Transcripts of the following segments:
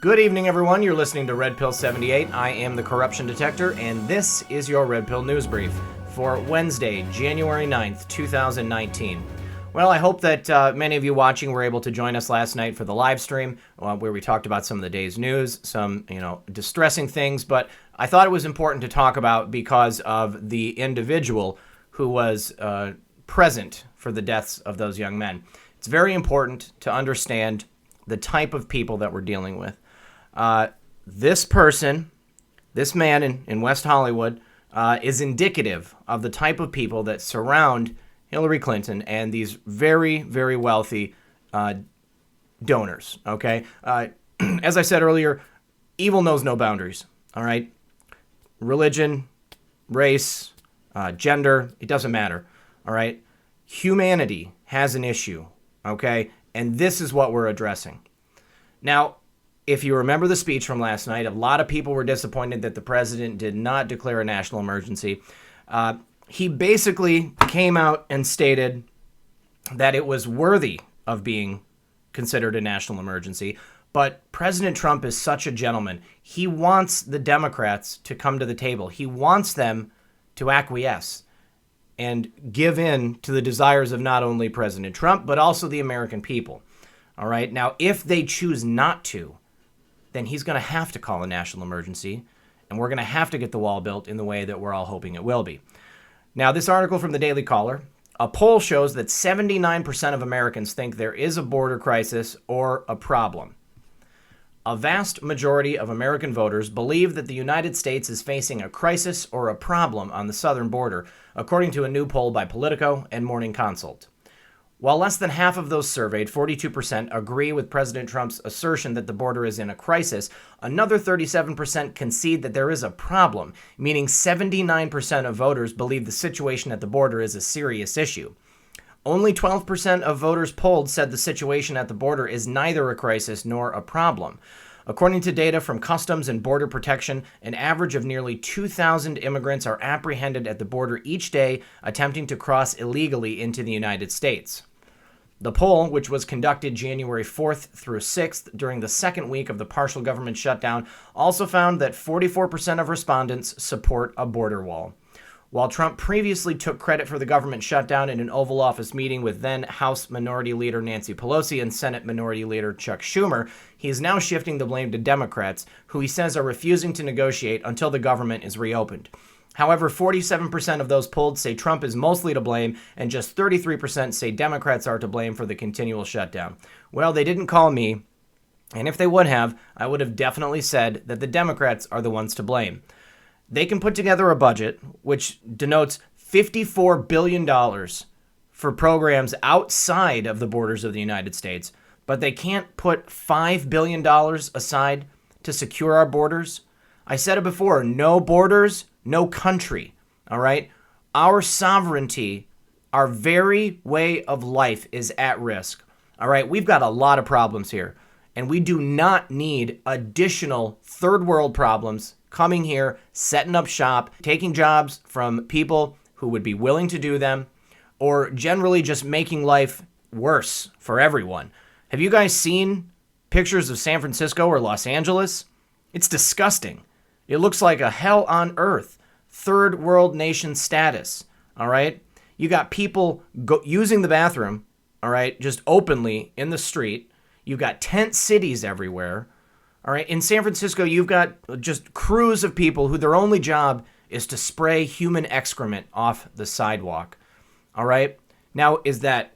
Good evening, everyone. You're listening to Red Pill 78. I am the Corruption Detector, and this is your Red Pill News Brief for Wednesday, January 9th, 2019. Well, I hope that many of you watching were able to join us last night for the live stream where we talked about some of the day's news, some, distressing things, but I thought it was important to talk about because of the individual who was present for the deaths of those young men. It's very important to understand the type of people that we're dealing with. This person, this man in West Hollywood, is indicative of the type of people that surround Hillary Clinton and these very, very wealthy donors, okay? As I said earlier, evil knows no boundaries, all right? Religion, race, gender, it doesn't matter, all right? Humanity has an issue, okay? And this is what we're addressing. Now, if you remember the speech from last night, a lot of people were disappointed that the president did not declare a national emergency. He basically came out and stated that it was worthy of being considered a national emergency. But President Trump is such a gentleman. He wants the Democrats to come to the table. He wants them to acquiesce and give in to the desires of not only President Trump, but also the American people. All right. Now, if they choose not to, then he's going to have to call a national emergency, and we're going to have to get the wall built in the way that we're all hoping it will be. Now, this article from the Daily Caller, a poll shows that 79% of Americans think there is a border crisis or a problem. A vast majority of American voters believe that the United States is facing a crisis or a problem on the southern border, according to a new poll by Politico and Morning Consult. While less than half of those surveyed, 42%, agree with President Trump's assertion that the border is in a crisis, another 37% concede that there is a problem, meaning 79% of voters believe the situation at the border is a serious issue. Only 12% of voters polled said the situation at the border is neither a crisis nor a problem. According to data from Customs and Border Protection, an average of nearly 2,000 immigrants are apprehended at the border each day attempting to cross illegally into the United States. The poll, which was conducted January 4th through 6th during the second week of the partial government shutdown, also found that 44% of respondents support a border wall. While Trump previously took credit for the government shutdown in an Oval Office meeting with then House Minority Leader Nancy Pelosi and Senate Minority Leader Chuck Schumer, he is now shifting the blame to Democrats, who he says are refusing to negotiate until the government is reopened. However, 47% of those polled say Trump is mostly to blame, and just 33% say Democrats are to blame for the continual shutdown. Well, they didn't call me, and if they would have, I would have definitely said that the Democrats are the ones to blame. They can put together a budget which denotes $54 billion for programs outside of the borders of the United States, but they can't put $5 billion aside to secure our borders. I said it before, no borders, no country, all right? Our sovereignty, our very way of life is at risk, all right? We've got a lot of problems here, and we do not need additional third world problems coming here, setting up shop, taking jobs from people who would be willing to do them, or generally just making life worse for everyone. Have you guys seen pictures of San Francisco or Los Angeles? It's disgusting. It looks like a hell on earth, third world nation status, all right? You got people using the bathroom, all right, just openly in the street. You've got tent cities everywhere, all right? In San Francisco, you've got just crews of people who their only job is to spray human excrement off the sidewalk, all right? Now, is that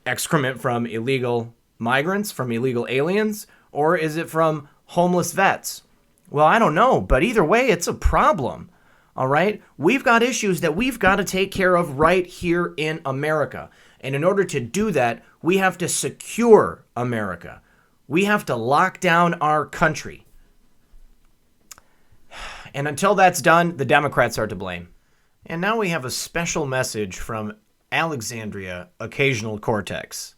excrement from illegal migrants, from illegal aliens, or is it from homeless vets? Well, I don't know, but either way, it's a problem, all right? We've got issues that we've got to take care of right here in America. And in order to do that, we have to secure America. We have to lock down our country. And until that's done, the Democrats are to blame. And now we have a special message from Alexandria Occasional Cortex.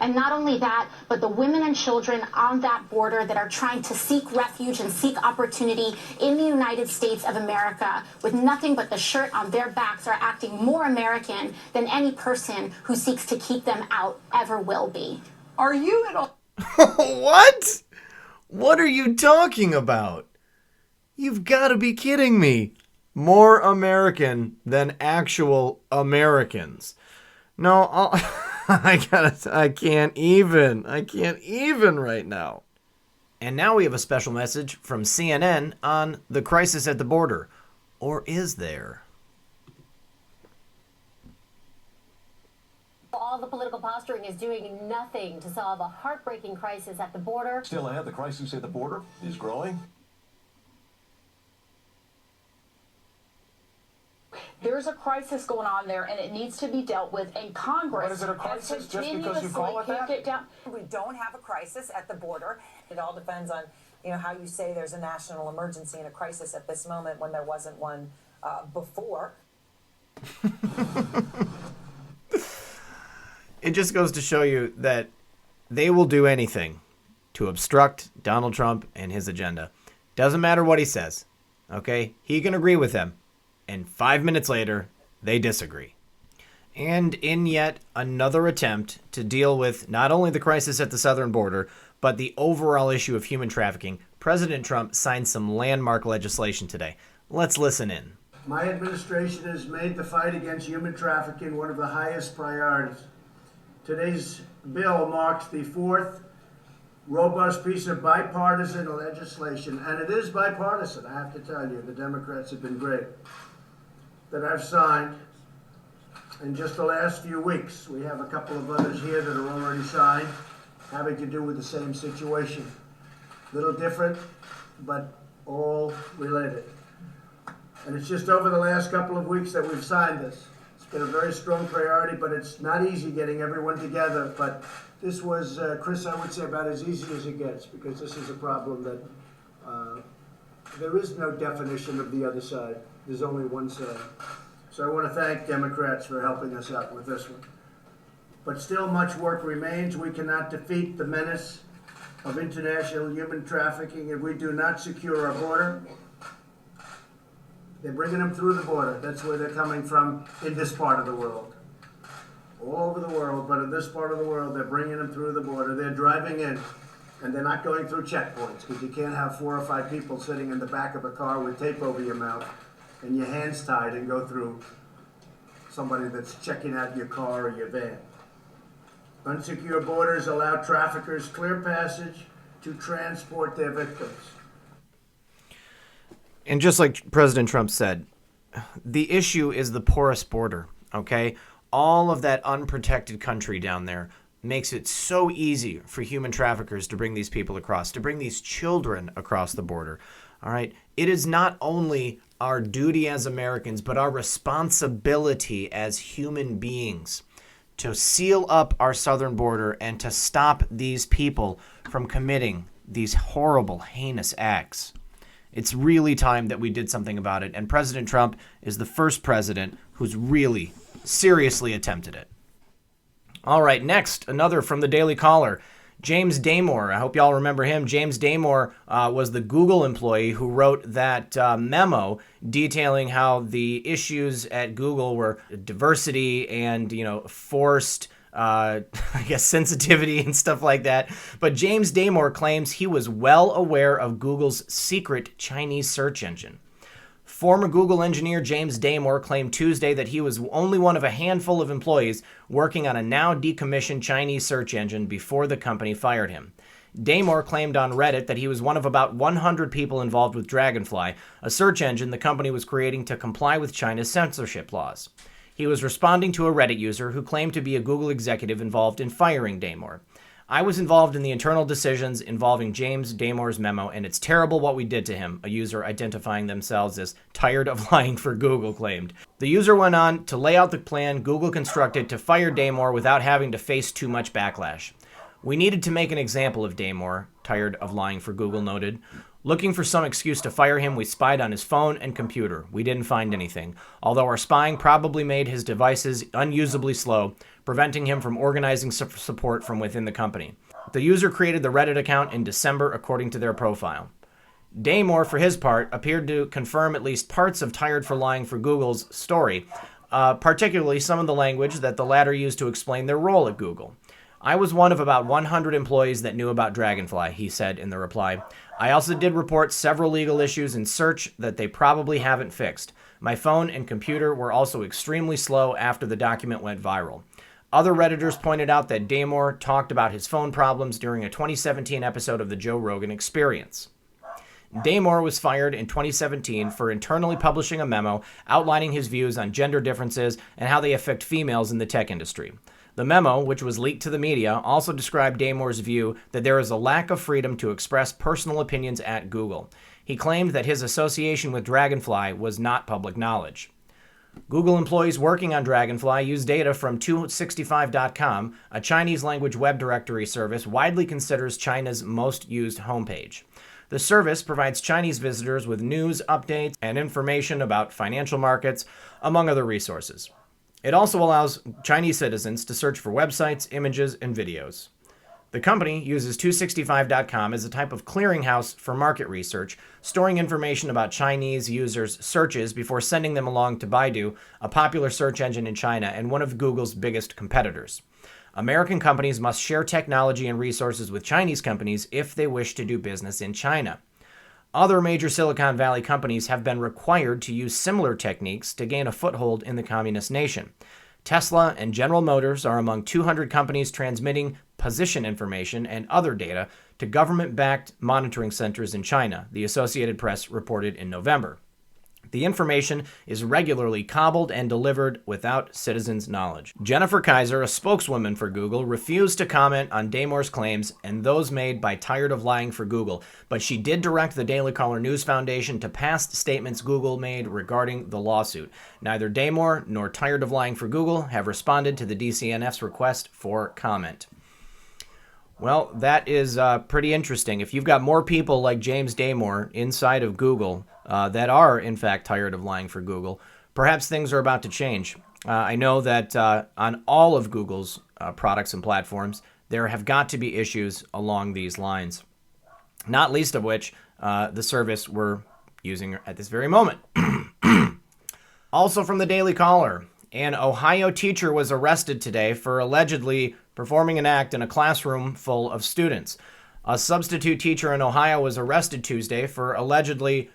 And not only that, but the women and children on that border that are trying to seek refuge and seek opportunity in the United States of America with nothing but the shirt on their backs are acting more American than any person who seeks to keep them out ever will be. Are you at all... What? What are you talking about? You've got to be kidding me. More American than actual Americans. No, I can't even right now. And now we have a special message from CNN on the crisis at the border. Or is there? All the political posturing is doing nothing to solve a heartbreaking crisis at the border. Still ahead, the crisis at the border is growing. There's a crisis going on there, and it needs to be dealt with. And Congress What is it, a crisis just because you call it that? It down. We don't have a crisis at the border. It all depends on, how you say there's a national emergency and a crisis at this moment when there wasn't one before. It just goes to show you that they will do anything to obstruct Donald Trump and his agenda. Doesn't matter what he says. Okay? He can agree with them. And 5 minutes later, they disagree. And in yet another attempt to deal with not only the crisis at the southern border, but the overall issue of human trafficking, President Trump signed some landmark legislation today. Let's listen in. My administration has made the fight against human trafficking one of the highest priorities. Today's bill marks the fourth robust piece of bipartisan legislation, and it is bipartisan, I have to tell you. The Democrats have been great. That I've signed in just the last few weeks. We have a couple of others here that are already signed, having to do with the same situation. Little different, but all related. And it's just over the last couple of weeks that we've signed this. It's been a very strong priority, but it's not easy getting everyone together. But this was, Chris, I would say about as easy as it gets, because this is a problem that there is no definition of the other side. There's only one side. So I want to thank Democrats for helping us out with this one. But still much work remains. We cannot defeat the menace of international human trafficking if we do not secure our border. They're bringing them through the border. That's where they're coming from in this part of the world. All over the world, but in this part of the world, they're bringing them through the border. They're driving in, and they're not going through checkpoints, because you can't have 4 or 5 people sitting in the back of a car with tape over your mouth and your hands tied and go through somebody that's checking out your car or your van. Unsecure borders allow traffickers clear passage to transport their victims. And just like President Trump said, the issue is the porous border, okay? All of that unprotected country down there makes it so easy for human traffickers to bring these people across, to bring these children across the border, all right? It is not only our duty as Americans, but our responsibility as human beings to seal up our southern border and to stop these people from committing these horrible, heinous acts. It's really time that we did something about it, and President Trump is the first president who's really seriously attempted it. All right, next, another from the Daily Caller. James Damore, I hope y'all remember him. James Damore was the Google employee who wrote that memo detailing how the issues at Google were diversity and, forced, I guess, sensitivity and stuff like that. But James Damore claims he was well aware of Google's secret Chinese search engine. Former Google engineer James Damore claimed Tuesday that he was only one of a handful of employees working on a now decommissioned Chinese search engine before the company fired him. Damore claimed on Reddit that he was one of about 100 people involved with Dragonfly, a search engine the company was creating to comply with China's censorship laws. He was responding to a Reddit user who claimed to be a Google executive involved in firing Damore. I was involved in the internal decisions involving James Damore's memo, and it's terrible what we did to him, a user identifying themselves as tired of lying for Google claimed. The user went on to lay out the plan Google constructed to fire Damore without having to face too much backlash. We needed to make an example of Damore, tired of lying for Google noted. Looking for some excuse to fire him, we spied on his phone and computer. We didn't find anything, although our spying probably made his devices unusably slow, preventing him from organizing support from within the company. The user created the Reddit account in December, according to their profile. Damore, for his part, appeared to confirm at least parts of Tired for Lying for Google's story, particularly some of the language that the latter used to explain their role at Google. I was one of about 100 employees that knew about Dragonfly, he said in the reply. I also did report several legal issues in search that they probably haven't fixed. My phone and computer were also extremely slow after the document went viral. Other Redditors pointed out that Damore talked about his phone problems during a 2017 episode of the Joe Rogan Experience. Damore was fired in 2017 for internally publishing a memo outlining his views on gender differences and how they affect females in the tech industry. The memo, which was leaked to the media, also described Damore's view that there is a lack of freedom to express personal opinions at Google. He claimed that his association with Dragonfly was not public knowledge. Google employees working on Dragonfly use data from 265.com, a Chinese-language web directory service widely considered China's most used homepage. The service provides Chinese visitors with news, updates, and information about financial markets, among other resources. It also allows Chinese citizens to search for websites, images, and videos. The company uses 265.com as a type of clearinghouse for market research, storing information about Chinese users' searches before sending them along to Baidu, a popular search engine in China and one of Google's biggest competitors. American companies must share technology and resources with Chinese companies if they wish to do business in China. Other major Silicon Valley companies have been required to use similar techniques to gain a foothold in the communist nation. Tesla and General Motors are among 200 companies transmitting position information and other data to government-backed monitoring centers in China, the Associated Press reported in November. The information is regularly cobbled and delivered without citizens' knowledge. Jennifer Kaiser, a spokeswoman for Google, refused to comment on Damore's claims and those made by Tired of Lying for Google, but she did direct the Daily Caller News Foundation to past statements Google made regarding the lawsuit. Neither Damore nor Tired of Lying for Google have responded to the DCNF's request for comment. Well, that is pretty interesting. If you've got more people like James Damore inside of Google that are, in fact, tired of lying for Google, perhaps things are about to change. I know that on all of Google's products and platforms, there have got to be issues along these lines, not least of which the service we're using at this very moment. Also from the Daily Caller, an Ohio teacher was arrested today for allegedly performing an act in a classroom full of students. A substitute teacher in Ohio was arrested Tuesday for allegedly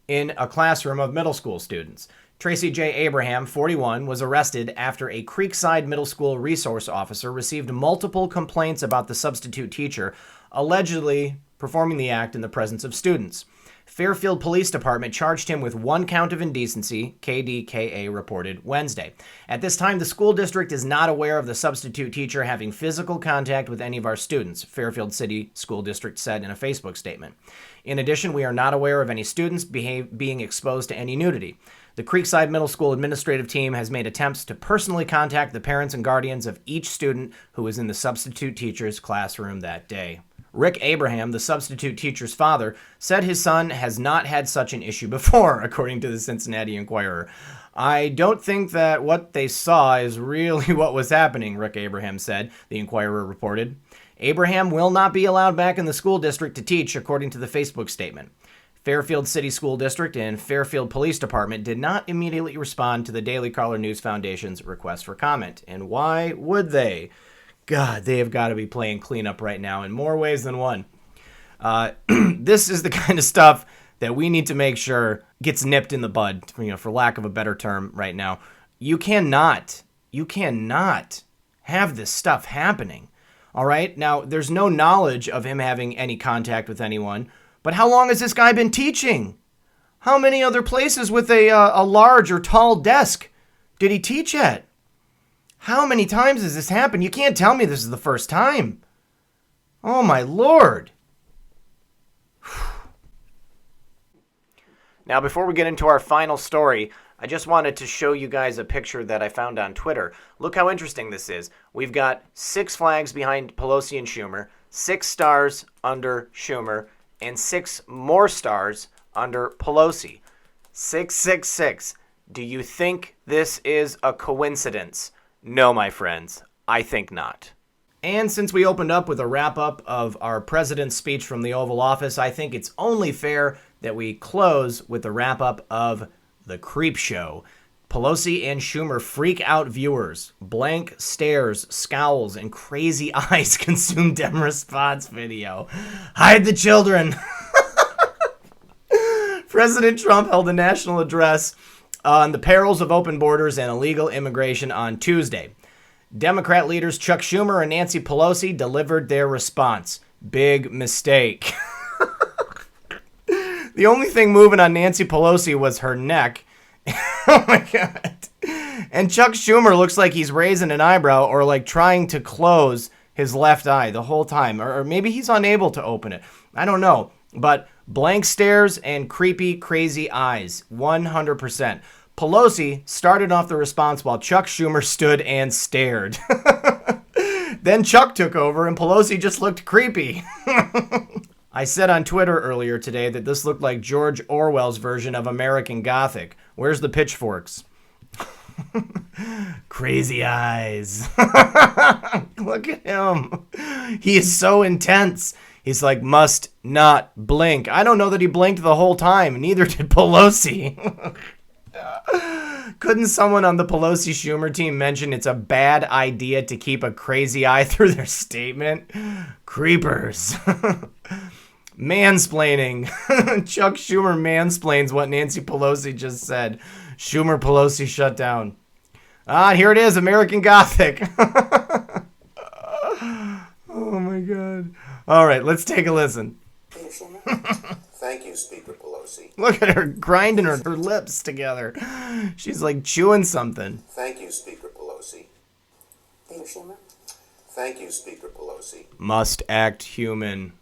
in a classroom of middle school students. Tracy J. Abraham, 41, was arrested after a Creekside Middle School resource officer received multiple complaints about the substitute teacher allegedly performing the act in the presence of students. Fairfield Police Department charged him with 1 count of indecency, KDKA reported Wednesday. At this time, the school district is not aware of the substitute teacher having physical contact with any of our students, Fairfield City School District said in a Facebook statement. In addition, we are not aware of any students being exposed to any nudity. The Creekside Middle School administrative team has made attempts to personally contact the parents and guardians of each student who was in the substitute teacher's classroom that day. Rick Abraham, the substitute teacher's father, said his son has not had such an issue before, according to the Cincinnati Enquirer. I don't think that what they saw is really what was happening, Rick Abraham said, the Enquirer reported. Abraham will not be allowed back in the school district to teach, according to the Facebook statement. Fairfield City School District and Fairfield Police Department did not immediately respond to the Daily Caller News Foundation's request for comment. And why would they? God, they have got to be playing cleanup right now in more ways than one. This is the kind of stuff that we need to make sure gets nipped in the bud, for lack of a better term right now. You cannot have this stuff happening. All right? Now, there's no knowledge of him having any contact with anyone, but how long has this guy been teaching? How many other places with a large or tall desk did he teach at? How many times has this happened? You can't tell me this is the first time. Oh, my Lord. Now, before we get into our final story, I just wanted to show you guys a picture that I found on Twitter. Look how interesting this is. We've got 6 flags behind Pelosi and Schumer, 6 stars under Schumer, and 6 more stars under Pelosi. 666. Do you think this is a coincidence? No, my friends, I think not. And since we opened up with a wrap-up of our president's speech from the Oval Office, I think it's only fair that we close with a wrap-up of the Creep Show. Pelosi and Schumer freak out viewers. Blank stares, scowls, and crazy eyes consume Dem response video. Hide the children. President Trump held a national address on the perils of open borders and illegal immigration on Tuesday. Democrat leaders Chuck Schumer and Nancy Pelosi delivered their response. Big mistake. The only thing moving on Nancy Pelosi was her neck. Oh my God. And Chuck Schumer looks like he's raising an eyebrow or like trying to close his left eye the whole time. Or maybe he's unable to open it. I don't know. But blank stares and creepy, crazy eyes. 100%. Pelosi started off the response while Chuck Schumer stood and stared. Then Chuck took over and Pelosi just looked creepy. I said on Twitter earlier today that this looked like George Orwell's version of American Gothic. Where's the pitchforks? Crazy eyes. Look at him. He is so intense. He's like, must not blink. I don't know that he blinked the whole time. Neither did Pelosi. Couldn't someone on the Pelosi-Schumer team mention it's a bad idea to keep a crazy eye through their statement? Creepers. Mansplaining. Chuck Schumer mansplains what Nancy Pelosi just said. Schumer Pelosi shut down. Here it is, American Gothic. Oh my God. All right, let's take a listen. Thank you, Speaker Pelosi. Look at her grinding her lips together. She's like chewing something. Thank you, Speaker Pelosi. Leader Schumer. Thank you, Speaker Pelosi. Must act human.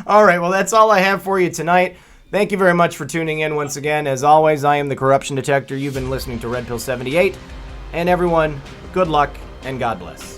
All right, well, that's all I have for you tonight. Thank you very much for tuning in once again. As always, I am the Corruption Detector. You've been listening to Red Pill 78. And everyone, good luck and God bless.